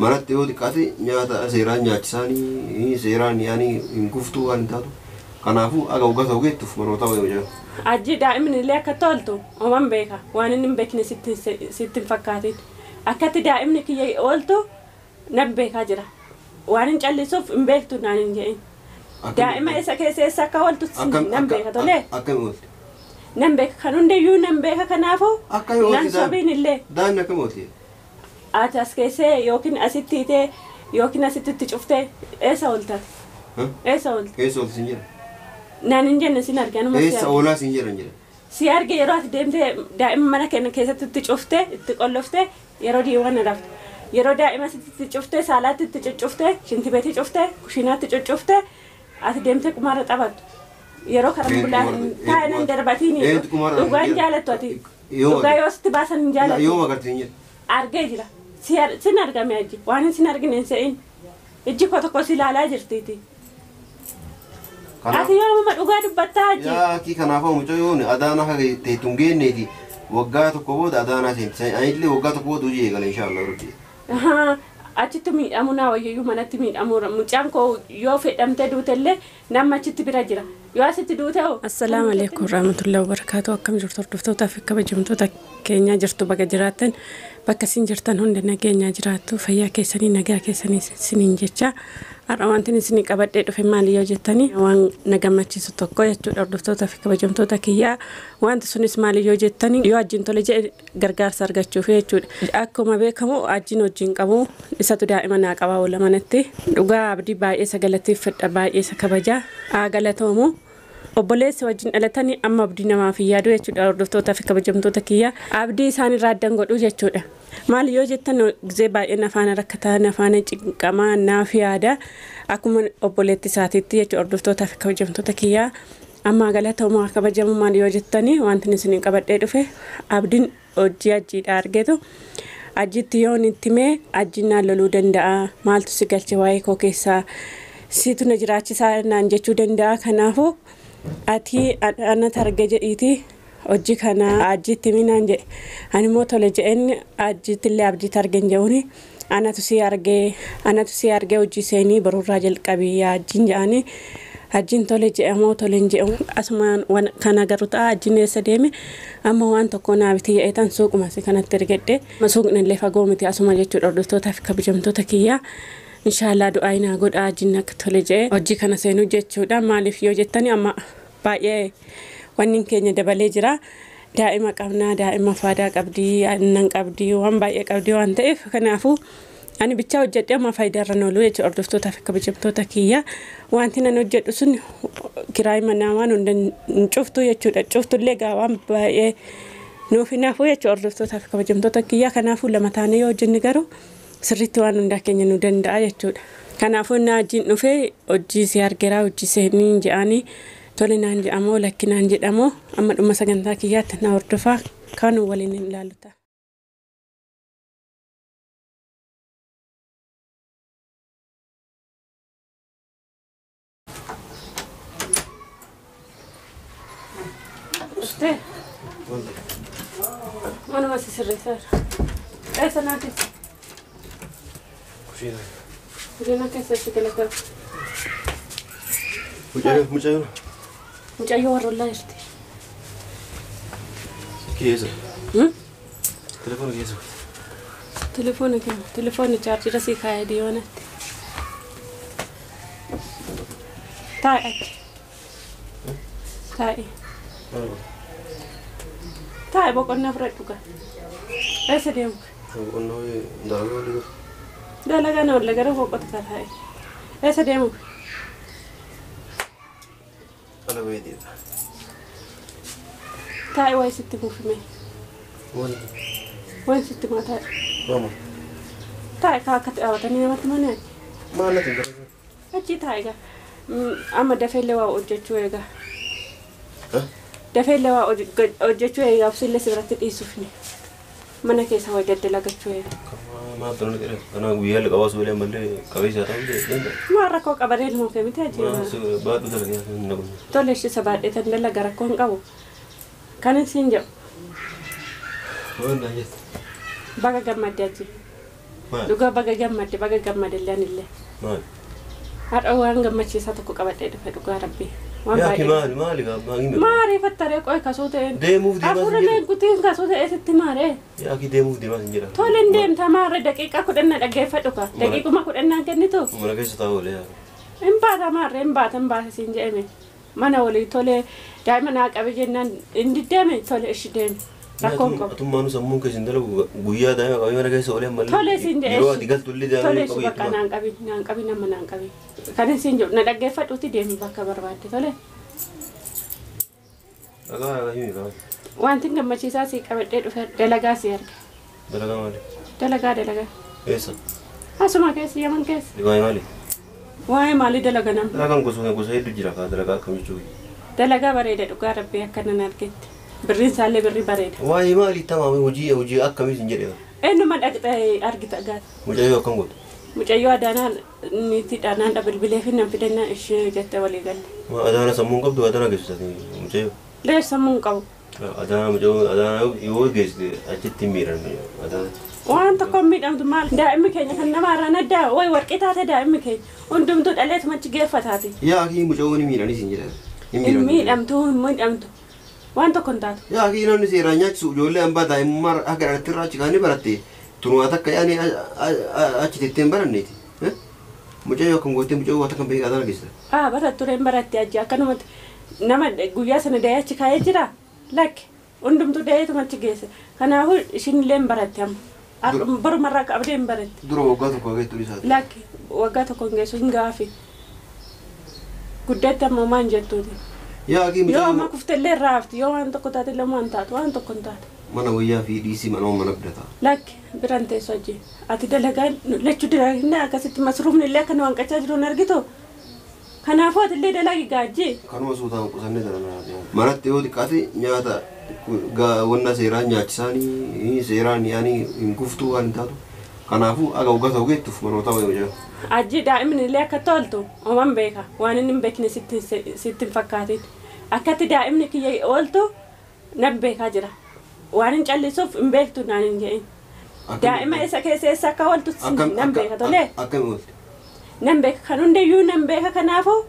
Maratti yoo xiqqaate nyaata seeraan nyaachisaanii seeraan yaani hin guftuu waan taatu. Kanaafuu aga uggata ugeettuuf manoota wayii jira. Ajji daa'imni illee akka toltu ooman beeka waan inni hin beekne sitti hin fakkaatin. Akkatti daa'imni kiyya ooltu nan beekaa jira. Waan hin callisuuf hin beektu naan hin jedhin. Daa'ima isa keessa akka ooltu nan beeka tolee. Akkami oolti? Nan beeka kan hundayyuu nan beeka kanaafuu nan sobiin illee. Daa'imni akkami oolti? Ati as keessee yookiin asitti hiitee yookiin asitti cuftee eessa ooltaati? Eessa oolti? Eessa oolti sin jedha? Naan hin jenne sin arge anuma eessa oolaa sin jedhan jedha? Si arge yeroo ati deemtee daa'ima mana keenya keessatti itti cuftee itti qolloftee yeroo diiwwan raftu. Yeroo daa'ima itti cuftee saalaatti itti cuccuftee shintibeetii cuftee kushinaatti cuccuftee ati deemtee qumaara taphattu. Yeroo karambulaa taa'anii darbatiini dhugaan jaalattu ati. Dhugaa yoo sitti baasan hin jaalattu. Yoo magartiin jedha? Argee jira. Sin argame ajji waan sin argine hin se'in. Ijji koo tokko si ilaalaa jirtiiti. Ati yoo nama dhugaa dubbattaa ajji. Yaa kii kanaafuu mucayyoon adaana ta'e tungeenneeti waggaa tokko booda adaanaa seenti. Anillee waggaa tokko booda hojii eegala inshaallah rabbi. Achitti miidhamu naa wayyayyuu manatti miidhamu mucaan koo yoo fedhamtee duutellee nama achitti bira jira. Yoo asitti duute hoo. Assalaamu alaykum warahmatullahi wabarakatuh. Akkam jirtu hordoftoota fi kabajamtoota keenya jirtu bakka jiraattan bakka isin jirtan hunda nageenya jiraattu fayyaa keessanii nagaa keessanii isiniin jecha har'a wanti isin qabadhee dhufe maali yoo jettanii waan na gammachiisu tokko jechuudha hordoftoota fi kabajamtoota kiyyaa wanti sunis maali yoo jettanii yoo ajjiin tole jedhe gargaarsa argachuuf jechuudha. Akkuma beekamu ajjiin wajjin qabu isatu daa'ima naa qabaa olamanatti dhugaa abdii baay'ee sagalateeffadha baay'ee isa kabajaa galatoomu. Obboleessi wajjin dhalatanii amma abdii namaaf yaadu jechuudha hordoftoota fi kabajamtoota kiyyaa abdii isaanii raaddan godhu jechuudha. Maal yoo jettan gizee baay'ee nafaana rakkataa nafaana cinqamaa naaf yaada akkuma obboleetti isaatiitti jechuudha hordoftoota fi kabajamtoota kiyyaa amma galatoomaa kabajamu maal yoo jettanii wanti isin qabadhee dhufe abdiin hojii ajjiidha argeetu ajjiitti yoon itti mee ajjiin naan loluu danda'a maaltu si galche waa'ee koo keessaa siitu na jiraachisaa naan jechuu danda'a kanaafuu ati anat arge jedhiiti hojii kana ajjiitti minaan jedhe ani immoo tole jedheen ajjiittillee abdiitti argen jedhuuni anatu si argee hojii seenii baruurraa jalqabii ajjiin jedhanii ajjiin tole jedhamoo tole hin jedhamu asumaan kana garuu ta'a ajjiin eessa deeme amma waan tokko naabiti jedheetan suuquma si kanatti ergedhe suuqni illee fagoo miti asuma jechuudha hordoftoota fi kabajamtoota kiyyaa. Inshallah du'aayina godha ajjiin akka tole jedhe hojii kana seenuu jechuudha maaliif yoo jettani amma baay'ee wanni keenya dabalee jira daa'ima qabnaa daa'ima faadaa qabdii aannan qabdii waan baay'ee qabdii waan ta'eef kanaafuu ani bicha hojjedhe amma faayidaarra noolu jechuudha hordoftoota fi kabajamtoota kiyyaa wanti nan hojjedhu sun kiraay manaa waan hunda hin cuftu jechuudha cuftullee gaawaan baay'ee nuuf hinaafuu jechuudha hordoftoota fi kabajamtoota kiyyaa kanaafuu lama taanee yoo hojjenne garuu sirriitti waan hundaa keenya nu danda'a jechuudha. Kanaafuu na ajjiin dhufee hojii si argeera hojii seenii jedhanii tole naan jedhamoo lakki naan jedhamoo amma dhuma sagantaa kiyyaatti na hordofaa kan waliin hin ilaaluta. Uste? Manuma si sirreessaa. Eessa naati? Kushina keessatti galata. Mucayyoo warrollaa jirti. Keessa. Telefoona keessa. Telefoonni chaarjira sii kaayee diyoonatti. Taa'e boqonnaa fudhadhu gaa. Eessa deemu? Boqonnaa dalagaa. Dalagan olle gara boqotu taa'e. Eessa deemu? Ala weediidha. Taa'e wayi sitti buufime. Wayi sitti maa taa'e? Mama. Taa'e kaa akka dhaawatanii namatti manaa? Maal natti hin achi taa'e gaa. Amma dafeellee waa hojjechuu eegaa. Dafeellee waa hojjechuu eegaa obsillee si biratti dhiisuufni. Mana keessa waa daddalagachuu eegaa. Maaf toluu dheeraa. Kanaa guyyaa liqabaa suulee malee qabeessaa ta'uu danda'a. Maa rakkoo qabaree ilmoo kee miti ajjeeraa. Baaduu dalagaa hin dhabu. Tole ishee sabaadhee tan dalaga rakkoo hin qabu. Kan isin jedhu. Waan naa jettu. Baga gammadde ajji. Dhugaa baga gammadde illee. Maal? Har'a waan gammachiisaa tokko qabadhee dhufe dhugaa rabbii. Yaa ki maali gaafa Maari fattaree qoy kasoo ta'een. deemuuf deemaa sin Afuurlee jedhe. guutiin kasoo ta'ee sitti maaree. Yaa ki deemuuf deemaa sin jedha. Toleen deemta maaree daqiiqaa 10 dhaggeeffadhu ka. Daqiiquma 10 kennitu. Mana keessa taa'u olee yaa. Hin baata maaree hin baata siin jedhame. Mana walii tolee daa'ima naa qabe jennaan inni deeme tolee ishi deeme. Rakkoon qabu. Atummaanu sammuun keessa hin dalagu guyyaa daa'ima qabee mana keessa olee malee. Tolee siin jedhe. Yeroo ati galtullee daa'ima Tolee qabee bakka naan qabi nama naan qabi. Kan siin jedhu na dhaggeeffadhuuti deemi bakka barbaadde tolee. Dhagaa himi qaba. Wanti gammachiisaa si qabadhee dhufe dalagaa si arge. Dalagaa maali? Dalagaa. Eessa? Asuma keessa yaman keessa. Waa'ee maali? Waa'ee maalii dalaga nama? Dalagaan gosa hedduu jira kaa dalagaa akkam jechuudha. Dalagaa bareeda dhugaa rabbii akka nan argetti. Birriin isaallee birrii bareeda. Waa'ee maali tamaame hojii akkamii sin jedhee? Eenyuma dhaqxee argita gaata. Mucayyoo akkam gootu? Mucayyoo adaanaan niitiidhaan haadha bilbilee fi nan fidannaa ishee jettee walii galle. Adaana sammuun qabdu adaana geessisati mucayyoo. Lees sammuun qabu. Adaana mucayyoo adaana yoo geessite achitti miidhan adaana. Waan tokko miidhamtu maal daa'imni keenya kan namaarraan addaa wayi warqii taate daa'imni keenya hundumtuu dhaleetuma achi geeffataati. Yaa ki mucayyoo ni miidhanii sin jedhan. Hin miidhamtu. Waan tokko hin taatu. Yaa ki namni seeraan nyaachisu ijoollee hambaa daa'imummaa akka dhalattirraa achi kaanii baratte tunuwaata akka yaani achi tetteen baranneeti. Mucayyoo akkam goottee mucayyoo akka beekaa adaana geessita. Barattureen baratte ajji akkanumatti nama guyyaa sana da'ee achi kaa'ee jira. Lakki hundumtuu da'eetuma achi geesse. Kanaafuu ishiinillee hin baratte amma. Barumarraa qabdee hin baratte. Dura waggaa tokko geettu isaati. Lakki waggaa tokko hin geessu hin gaafi. Guddaatti amma maan jettuuti. Yaa ki Yoo amma kuftellee irraa hafti yoo waan tokko taate illee waan taatu waan tokko hin taatu. mana wayyaa fi dhiisii mana bidataa. Lakki biran teessoo ajji. Ati dalagaan lachuu dalagaa akkasitti masruufni illee akka nu hanqachaa jiru hin argitu. Kanaafuu ati illee dalagi gaajji. Kanuma suutaan qusannee daranaa. Manatti yoo xiqqaate nyaata wanna seeraan nyaachisaanii seeraan yaanii hin guftuu waan hin taatu. Kanaafuu aga waggaa ta'u geettuuf manoota wayii jira. Ajji daa'imni illee akka toltu ooman beeka waan inni hin beekne sitti hin fakkaatin. Akkatti daa'imni kiyya ooltu nan beekaa jira. Waan hin callisuuf hin beektu naan hin jedhin. Daa'ima isa keessa akka ooltu nan beeka tolee. Akkami oolti? Nan beeka kan hundayyuu nan beeka kanaafuu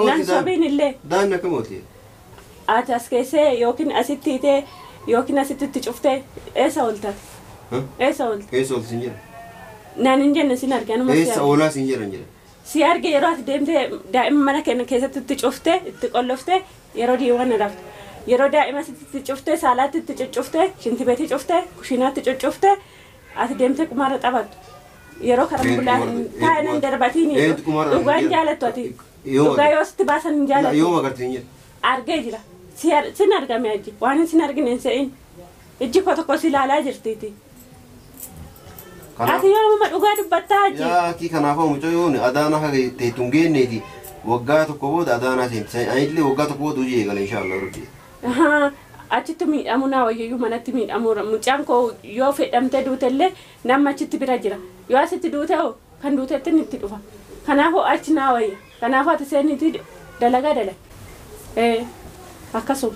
nan sobiin illee. Daa'imni akkami oolti? Ati as keessee yookiin asitti hiitee yookiin asitti itti cuftee eessa ooltate? Eessa oolti? Eessa oolti sin jira? Naan hin jenne sin arge anuma Eessa oolaa sin jira jira? Si arge yeroo ati deemtee daa'ima mana keenya keessatti itti cuftee itti qolloftee yeroo diiwwan rafte. Yeroo daa'ima itti cuftee saalaatti itti cuccuftee shinti beetii cuftee kushinaatti cuccuftee ati deemtee qumaarra taphattu. Yeroo karambulaa taa'inan darbatiini dhugaan jaalattu ati dhugaa yoo sitti baasan hin jaalattu. Yoo magartiin jira? Argee jira. Sin argame ajji waan sin argine hin se'in. Ijji koo tokko si ilaalaa jirtiiti. Ati yoo amma dhugaa dubbattaa ajji. Yaa ki kanaafuu mucayyoon adaana haga teettuun geenneeti waggaa tokko booda adaanaa seenti. Anillee waggaa tokko booda hojii eegala inshaallah rabbi. Achitti miidhamuu naa wayyayyuu manatti miidhamuura. Mucaan koo yoo fedhamtee duutellee nama achitti bira jira. Yoo asitti duute hoo kan duutetti itti dhufa. Kanaafuu achi naa wayya. Kanaafuu ati seeniitii dalagaa dalage. Akkasuma.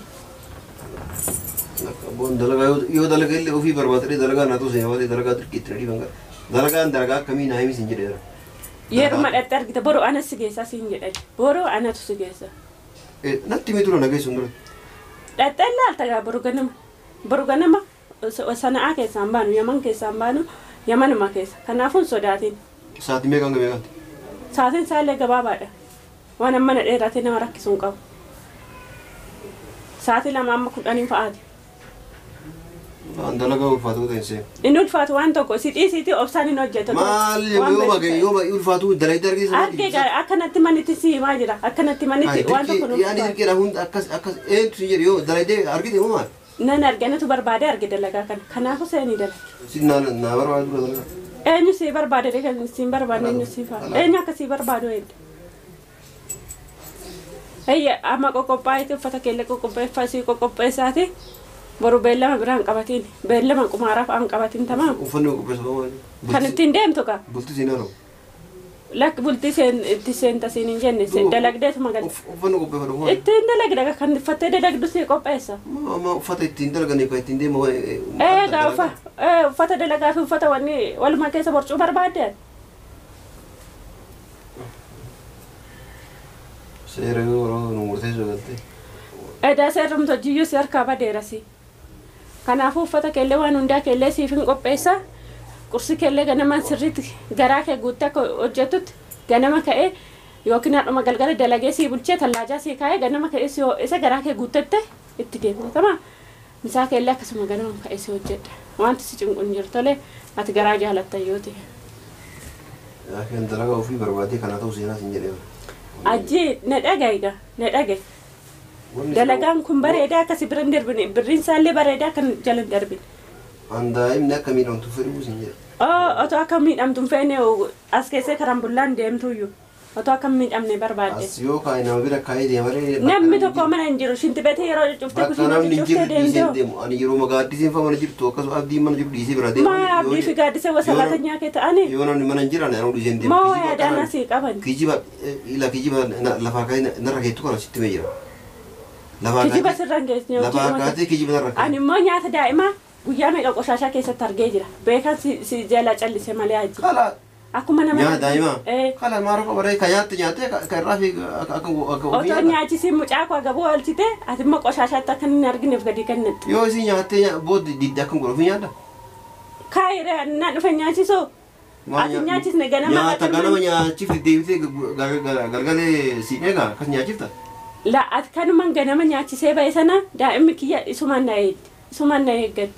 Dalagaa yoo dalagaa illee ofii barbaadee dalagaa naatu seenaa malee dalagaa dirqiitti na dhiiban gara. Dalagaan dalagaa akkamii naa himis hin jedheera. Yeruma dhatte argita boru ana si geessa siin jedhan. Boru anatu si geessa. Natti mi dura nageessuun dura. Dhatte laalta gaa boru ganama sana'aa keessaan baanu yaman keessaan baanu yamanuma keessa. Kanaafuu sodaatiin. Sa'aatii meeqaan meeqaatti? Sa'aatiin isaallee gabaabaadha. Waan amma na dheeraatee nama rakkisuu hin qabu. Sa'aatii lama amma 10 fa'aati. Waan dalagaa ulfaatu ta'e seenu. Inni ulfaatu waan tokko sitii obsaan hin hojjetu. Maal yoo ulfaatu dalagdee argisiisa. Argee akkanatti manitti si himaa jira. Akkanatti manitti waan tokko nuuf. Yaani dirqeedha hunda akkas eenyutu si jedhe yoo dalagdee argite moo maal? Nan arganatu barbaade arge dalagaa kana. Kanaafuu seenii dalaga. Si naa barbaadu dalagaa. Eenyu si barbaade kan siin barbaade eenyu si faa. Eenyu akka si barbaadu eenyu. Hayya amma qoqqophaa'eeti uffata keellee qoqqopheeffasii qoqqopheessaati. Boru beellama biraan qabatiin beellama qumaaraaf aan qabatiin tamaa. Uffanni qopheessu maali? Kan ittiin deemtu kaa. Bulti siin haara'u. Lak bultii sen tasin in jenne dalagdeet magal. Uffanni qopheeffatu. Ittiin dalagda kan fattee dalagdu si qopheessa. Ma uffata ittiin dalaganii kan ittiin deemu. Gaafa uffata dalagaa fi uffata wanni walumaa keessa borcuu barbaadde. Seera yeroo nu murteessuu galte. Eda seerumto jiyyuu si harkaa badeerasi. Kanaafuu uffata keellee waan hundaa keellee siif hin qopheessa. Kursi keellee ganamaan sirriitti garaa kee guuttee akka hojjetutti ganama ka'ee yookiin haadhuma galgala dalagee sii bulchee tallaajaa sii kaa'ee ganama ka'ee isa garaa kee guuttette itti deemtama. Misaa keellee akkasuma ganama ka'ee si hojjedha. Wanti si cinquun jiru tolee ati garaa jaalatta yoo ta'e. Kan dalagaa ofii barbaadee kana ta'uu seenaa sin jedhee. Ajji na dhaga'iga na dhaga'i. Dalagaan kun bareedaa akkasi biran darbine birriin isaallee bareedaa kan jala darbine. Daa'imni akka miidhamtu fedhuu sin jedhe. Otoo akka miidhamtu hin feene as keessee karambullaan deemtuyyuu otoo akka miidhamne barbaadde. As yoo kaa'e nama bira kaa'ee deemalee. Namni tokko mana hin jiru shinti beetee yeroo cuftee kushiina cuftee deemtee. Ani yeroo magaaddisiin fa mana jirtu akkasuma abdiin mana jiru dhiisee bira deemu. Maa abdii fi gaaddisee wasalaatanyaa kee ta'ani. Yoo namni mana hin jiran anuu dhiisee deemu. Moo yaadaan asii qaban. Kijiba lafaa kaa'ee narra keetu kana sitti mee jira. Kijiba sirraan geessine hojii. Lafaa kaatee kijiba narra kaa'e. Ani immoo nyaata daa'imaa guyyaa meeqa qoshashaa keessatti argee jira. Beekan si jala callise malee aji. Kala. Akkuma nama. Nyaata daa'imaa. Kala maara ko bare kayaatti nyaatee kan irraa fi akka otoo nyaachisiin mucaa koo agabuu oolchite ati immoo qoshashaatti akka hin argineef gadi kennetti. Yoo isin nyaattee booda didde akka godhuuf nyaata. Kaayiree na dhufe nyaachisoo. Ati nyaachisne ganama. Nyaata ganama nyaachifti deebitee galgalee si eegaa akkas nyaachifta. La ati kanumaan ganama nyaachisee bahe sana daa'imni kiyya isumaan na eegdi. Isumaan na eeggaddi.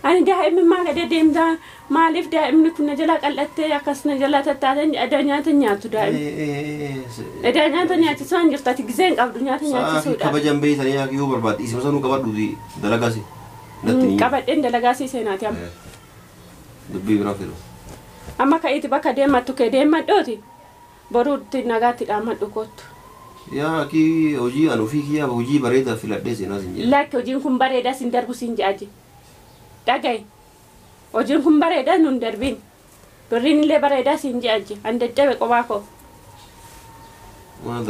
Ani daa'imni maa gadi deemtaa maaliif daa'imni kun na jala qal'attee akkas na jala tattaatan eda nyaata nyaatu daa'imni. Eda nyaata nyaachisuu hin jirtu ati gizee hin qabdu nyaata nyaachisuudha. Kabajan beeytanii yoo barbaadde isima sanuu qabadhuuti dalagaasi. Qabadheen dalagaasii seenaati amma. Dubbii biraa fidu. Amma ka'iiti bakka deemattu kee deemadhooti boruutti nagaatti dhaamadhu kottu. Yaa kii hojii an ofii kiyyaa hojii bareedaa filadhee seenaa sin jedhe. Lakki hojiin kun bareedaa sin darbu sin jedhaji. Dhaga'i. Hojiin kun bareedaa nun darbiin. Birriin illee bareedaa sin jedhaji. An dadhabe qophaa koo. Waan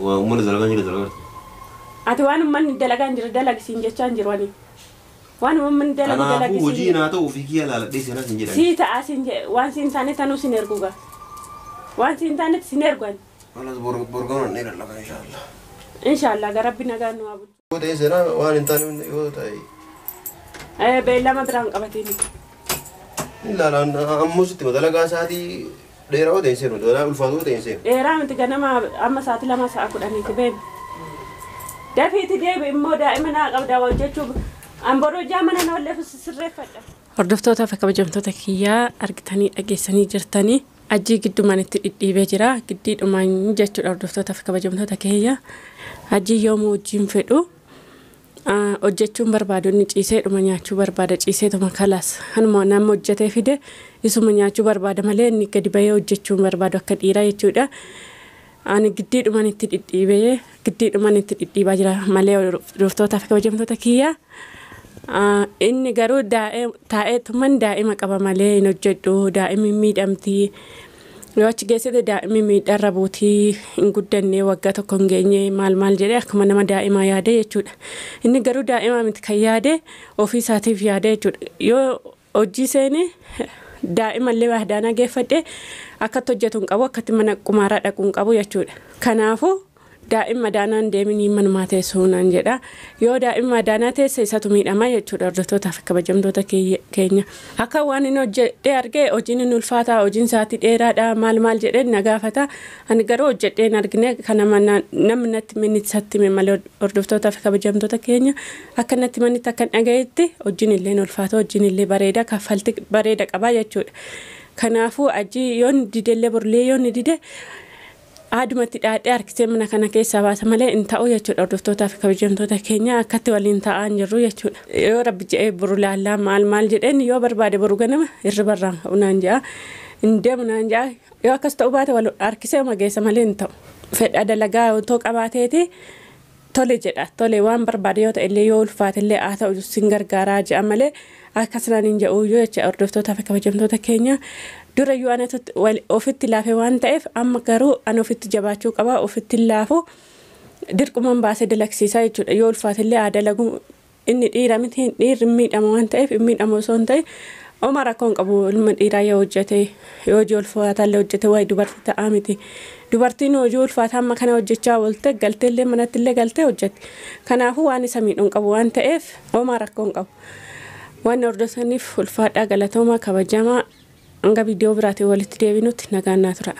uummanni dalagaa jira dalagaa. Ati waan uummanni dalagaa jira dalagisiin jechaa hin jiru ani. Waan uummanni dalagaa dalagisiin. Kanaafuu hojii naa ta'u ofii kiyyaa laaladhee seenaa sin jedhan. Sii ta'a sin jedhe waan siin taane tanuu sin erguga. Waan siin taanetti sin erguan. Walas borgaman ni lallaqa inshallah. Inshallah garabbi nagaan nu abu. Yoo ta'e seenaa waan hin taane yoo ta'e. Beellama biraan qabatini. Ilaalaan ammoo sitti dalagaa isaatii dheeraa yoo ta'e seenu dalagaa ulfaatuu ta'e seenu. Dheeraa miti ganama amma saati 2 sa'a 10 been. Dafiiti deebi immoo daa'ima naa qabdaa hojjechuuf amboroo jaamana na walleef sirreeffadha. Hordoftoota fi kabajamtoota kiyyaa argitanii dhageessanii jirtanii ajjii giddumaan itti dhidhiibee jira giddiidhumaan jechuudha hordoftoota fi kabajamtoota kiyyaa ajjii yoomuu wajjin fedhu hojjechuun barbaadu inni ciisee dhuma nyaachuu barbaada ciiseetuma kalaas hanuma nama hojjetee fide isuma nyaachuu barbaada malee inni gadi bahee hojjechuun barbaadu akka dhiiraa jechuudha. Ani giddiidhumaan itti dhidhiibaa jira malee hordoftoota fi kabajamtoota kiyyaa. Inni garuu taa'eetuman daa'ima qaba malee hin hojjedhu daa'imni miidhamti yoo achi geessite daa'imni miidharra buutii hin guddanne waggaa tokko hin geenye maal jedhee akkuma nama daa'imaa yaade jechuudha. Inni garuu daa'ima miti kan yaade ofii isaatiif yaade jechuudha. Yoo hojii seene daa'imallee waahdaanaa geeffadhe akkatti hojjetu hin qabu akkatti mana qumaaraa dhaquu hin qabu jechuudha. Kanaafuu daa'ima daanaan deemanii manumaa teessuu naan jedha. Yoo daa'ima daanaa teesse isatu miidhamaa jechuudha hordoftoota fi kabajamtoota keenya. Akka waan inni hojjedhee argee hojiin inni ulfaataa hojiin isaatii dheeraadha maal jedhee na gaafata. Ani garuu hojjedhee hin argine kana namni natti minnisatti malee hordoftoota fi kabajamtoota keenya akka natti mannitti akka dhagayetti hojiin illee ulfaata hojiin illee bareeda kaffalti bareeda qabaa jechuudha. Kanaafuu ajjii yoo didellee borlee yoo dide aadumatti dhaadhee harkisee mana kana keessaa baasa malee hin ta'u jechuudha hordoftoota fi kabajamtoota keenya akkatti waliin ta'aa jirru jechuudha. Yoo rabbi jedhee boru laallaa maal jedheen yoo barbaade boru ganama irra barraan ka'u naan ja'a hin deemu naan ja'a yoo akkas ta'u baate wal harkisee mageessa malee hin ta'u. Fedha dalagaa otoo qabaateeti tole jedha tole waan barbaade yoo ta'e illee yoo ulfaate illee haa ta'u sin gargaaraa jedha malee akkasnaan hin jedhu yoo jecha hordoftoota fi kabajamtoota keenya dura yoo ana ofitti laafee waan ta'eef amma garuu ana ofitti jabaachuu qaba ofitti laafu dirqumaan baasee dalaksiisaa jechuudha yoo ulfaatillee dalagu inni dhiira miti dhiirri miidhama waan ta'eef miidhama osoo hin ta'e oma rakkoon qabu ilma dhiiraa yoo hojjete yoo hojii ulfaataallee hojjete waa'ee dubartii ta'aa miti dubartiin hojii ulfaataa amma kana hojjechaa oolte galteellee manattillee galtee hojjette kanaafuu waan isa miidhuun qabu waan ta'eef oma rakkoon qabu waan hordofaniif ulfaadhaa galatooma kabajamaa hanga viidiyoo biraatiin walitti deebinutti nagaan naa tura.